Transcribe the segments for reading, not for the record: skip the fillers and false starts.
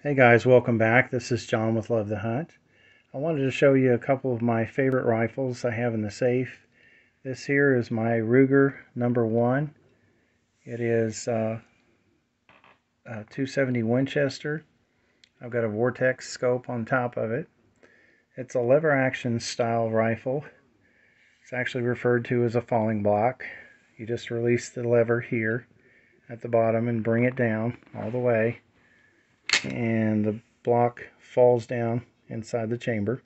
Hey guys, welcome back. This is John with Love the Hunt. I wanted to show you a couple of my favorite rifles I have in the safe. This here is my Ruger No.1. It is a 270 Winchester. I've got a Vortex scope on top of it. It's a lever action style rifle. It's actually referred to as a falling block. You just release the lever here at the bottom and bring it down all the way, and the block falls down inside the chamber,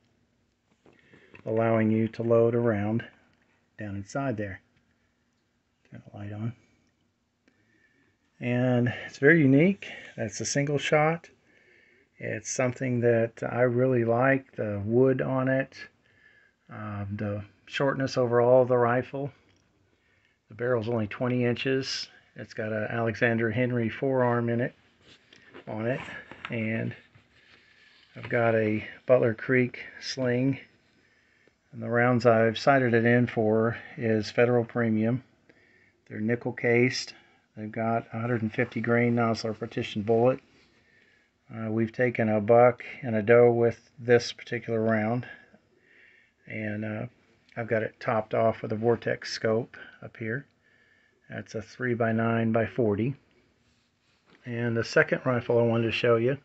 allowing you to load a round down inside there. Turn the light on. And it's very unique. That's a single shot. It's something that I really like. The wood on it, the shortness overall of the rifle. The barrel's only 20 inches. It's got an Alexander Henry forearm on it, and I've got a Butler Creek sling. And the rounds I've sighted it in for is Federal Premium. They're nickel cased. They've got 150 grain nozzle partition bullet. We've taken a buck and a doe with this particular round, and I've got it topped off with a Vortex scope up here. That's a 3x9x40. And the second rifle I wanted to show you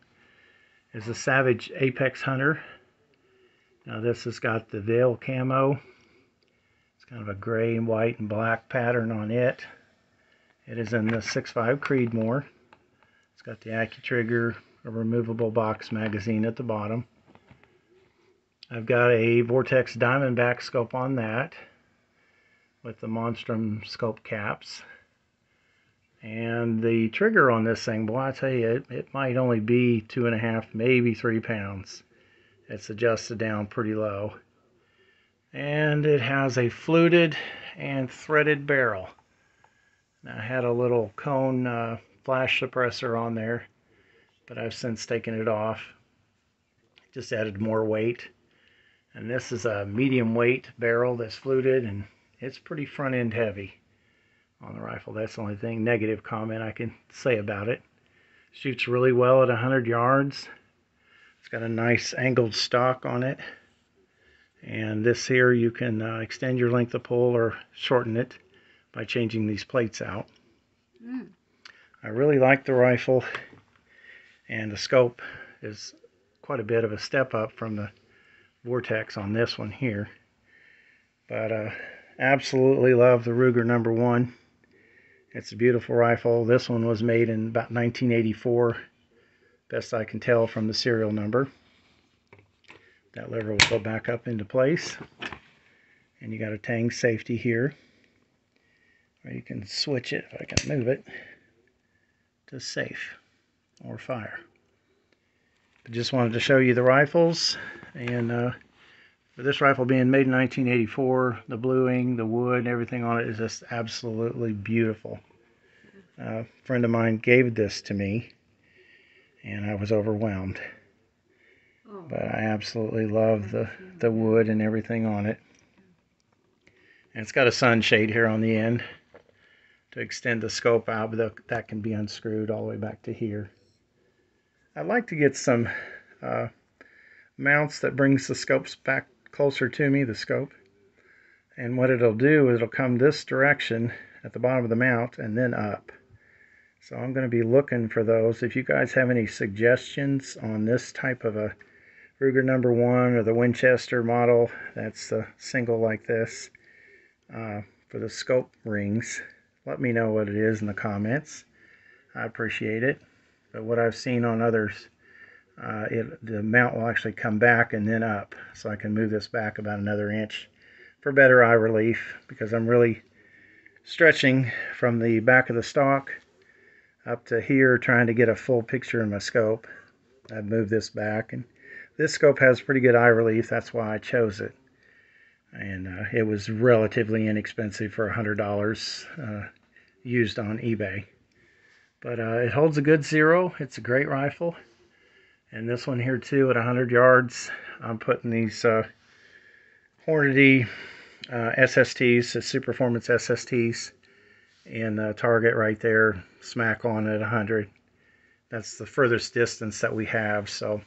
is the Savage Apex Hunter. Now this has got the Veil Camo. It's kind of a gray and white and black pattern on it. It is in the 6.5 Creedmoor. It's got the AccuTrigger, a removable box magazine at the bottom. I've got a Vortex Diamondback scope on that with the Monstrum scope caps. And the trigger on this thing, boy, I tell you, it might only be 2.5, maybe 3 pounds. It's adjusted down pretty low. And it has a fluted and threaded barrel. Now, I had a little cone flash suppressor on there, but I've since taken it off. Just added more weight. And this is a medium weight barrel that's fluted, and it's pretty front end heavy on the rifle. That's the only thing negative comment I can say about it. Shoots really well at 100 yards. It's got a nice angled stock on it. And this here, you can extend your length of pull or shorten it by changing these plates out. I really like the rifle, and the scope is quite a bit of a step up from the Vortex on this one here. But absolutely love the Ruger No.1. It's a beautiful rifle. This one was made in about 1984, best I can tell from the serial number. That lever will go back up into place, and you got a tang safety here, or you can switch it, if I can move it, to safe or fire. I just wanted to show you the rifles, and for this rifle being made in 1984, the bluing, the wood, everything on it is just absolutely beautiful. A friend of mine gave this to me, and I was overwhelmed. But I absolutely love the wood and everything on it. And it's got a sunshade here on the end to extend the scope out, but that can be unscrewed all the way back to here. I'd like to get some mounts that brings the scopes back closer to me, the scope. And what it'll do is it'll come this direction at the bottom of the mount and then up. So I'm going to be looking for those. If you guys have any suggestions on this type of a Ruger No.1 or the Winchester model, that's the single like this, for the scope rings, let me know what it is in the comments. I appreciate it. But what I've seen on others, the mount will actually come back and then up, so I can move this back about another inch for better eye relief, because I'm really stretching from the back of the stock up to here trying to get a full picture in my scope. I've moved this back, and this scope has pretty good eye relief. That's why I chose it. And it was relatively inexpensive for $100 used on eBay. But it holds a good zero. It's a great rifle. And this one here too, at 100 yards, I'm putting these Hornady SSTs, the Super Performance SSTs, in the target right there, smack on at 100. that's the furthest distance that we have. So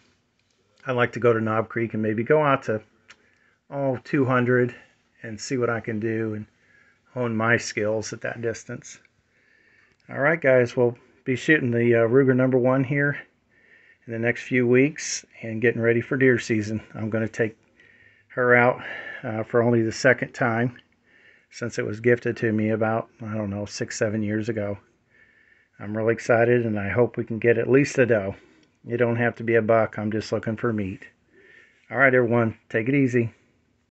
I like to go to Knob Creek and maybe go out to 200 and see what I can do and hone my skills at that distance. All right, guys, we'll be shooting the Ruger No.1 here in the next few weeks and getting ready for deer season. I'm going to take her out for only the second time since it was gifted to me about, I don't know, 6-7 years ago. I'm really excited, and I hope we can get at least a doe. You don't have to be a buck. I'm just looking for meat. All right, everyone, take it easy.